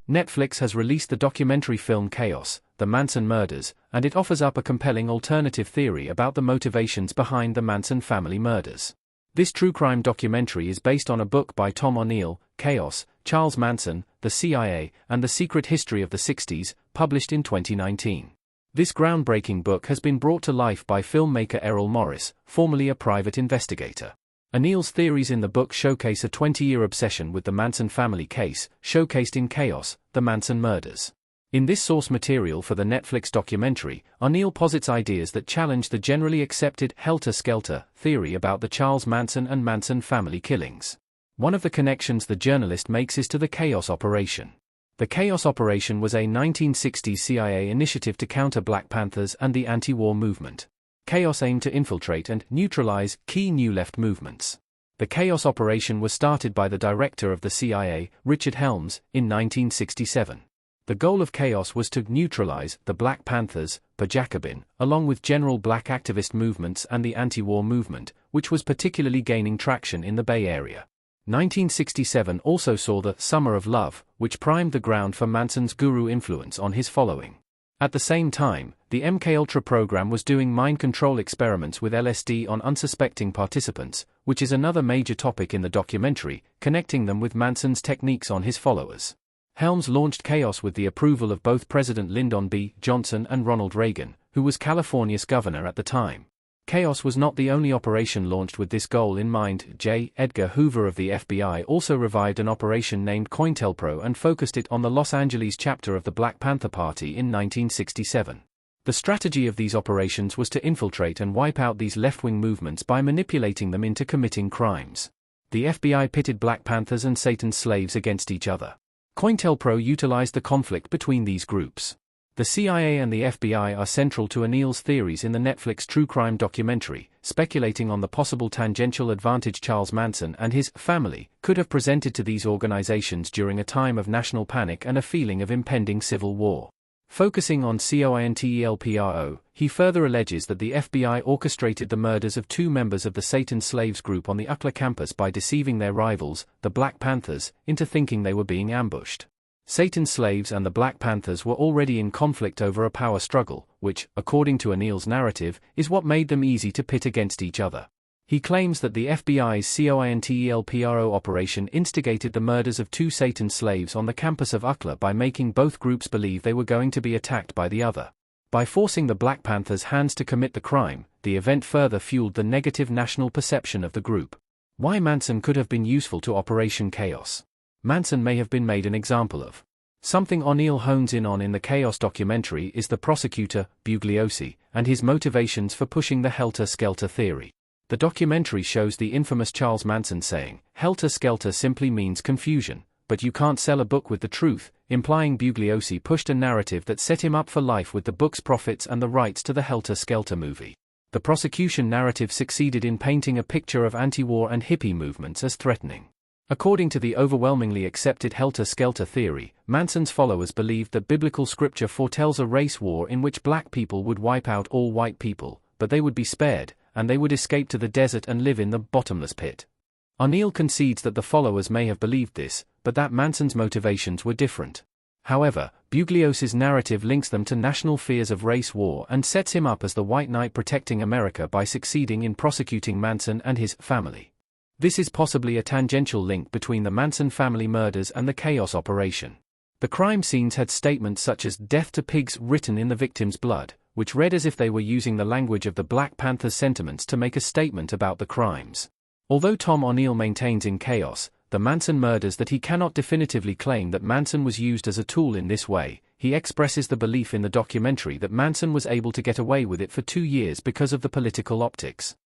Netflix has released the documentary film Chaos, The Manson Murders, and it offers up a compelling alternative theory about the motivations behind the Manson family murders. This true crime documentary is based on a book by Tom O'Neill, Chaos, Charles Manson, the CIA, and the Secret History of the 60s, published in 2019. This groundbreaking book has been brought to life by filmmaker Errol Morris, formerly a private investigator. O'Neill's theories in the book showcase a 20-year obsession with the Manson family case, showcased in Chaos, The Manson Murders. In this source material for the Netflix documentary, O'Neill posits ideas that challenge the generally accepted helter-skelter theory about the Charles Manson and Manson family killings. One of the connections the journalist makes is to the Chaos Operation. The Chaos Operation was a 1960s CIA initiative to counter Black Panthers and the anti-war movement. Chaos aimed to infiltrate and neutralize key New Left movements. The Chaos Operation was started by the director of the CIA, Richard Helms, in 1967. The goal of Chaos was to neutralize the Black Panthers, Jacobin, along with general black activist movements and the anti-war movement, which was particularly gaining traction in the Bay Area. 1967 also saw the Summer of Love, which primed the ground for Manson's guru influence on his following. At the same time, the MKUltra program was doing mind control experiments with LSD on unsuspecting participants, which is another major topic in the documentary, connecting them with Manson's techniques on his followers. Helms launched Chaos with the approval of both President Lyndon B. Johnson and Ronald Reagan, who was California's governor at the time. Chaos was not the only operation launched with this goal in mind. J. Edgar Hoover of the FBI also revived an operation named COINTELPRO and focused it on the Los Angeles chapter of the Black Panther Party in 1967. The strategy of these operations was to infiltrate and wipe out these left-wing movements by manipulating them into committing crimes. The FBI pitted Black Panthers and Satan's slaves against each other. COINTELPRO utilized the conflict between these groups. The CIA and the FBI are central to O'Neill's theories in the Netflix true crime documentary, speculating on the possible tangential advantage Charles Manson and his family could have presented to these organizations during a time of national panic and a feeling of impending civil war. Focusing on COINTELPRO, he further alleges that the FBI orchestrated the murders of two members of the Satan Slaves group on the UCLA campus by deceiving their rivals, the Black Panthers, into thinking they were being ambushed. Satan's slaves and the Black Panthers were already in conflict over a power struggle, which, according to O'Neill's narrative, is what made them easy to pit against each other. He claims that the FBI's COINTELPRO operation instigated the murders of two Satan slaves on the campus of UCLA by making both groups believe they were going to be attacked by the other. By forcing the Black Panthers' hands to commit the crime, the event further fueled the negative national perception of the group. Why Manson could have been useful to Operation Chaos. Manson may have been made an example of. Something O'Neill hones in on in the Chaos documentary is the prosecutor, Bugliosi, and his motivations for pushing the helter-skelter theory. The documentary shows the infamous Charles Manson saying, "Helter-skelter simply means confusion, but you can't sell a book with the truth," implying Bugliosi pushed a narrative that set him up for life with the book's profits and the rights to the Helter-Skelter movie. The prosecution narrative succeeded in painting a picture of anti-war and hippie movements as threatening. According to the overwhelmingly accepted helter-skelter theory, Manson's followers believed that biblical scripture foretells a race war in which black people would wipe out all white people, but they would be spared, and they would escape to the desert and live in the bottomless pit. O'Neill concedes that the followers may have believed this, but that Manson's motivations were different. However, Bugliosi's narrative links them to national fears of race war and sets him up as the white knight protecting America by succeeding in prosecuting Manson and his family. This is possibly a tangential link between the Manson family murders and the Chaos operation. The crime scenes had statements such as "death to pigs" written in the victim's blood, which read as if they were using the language of the Black Panthers' sentiments to make a statement about the crimes. Although Tom O'Neill maintains in Chaos, the Manson murders that he cannot definitively claim that Manson was used as a tool in this way, he expresses the belief in the documentary that Manson was able to get away with it for 2 years because of the political optics.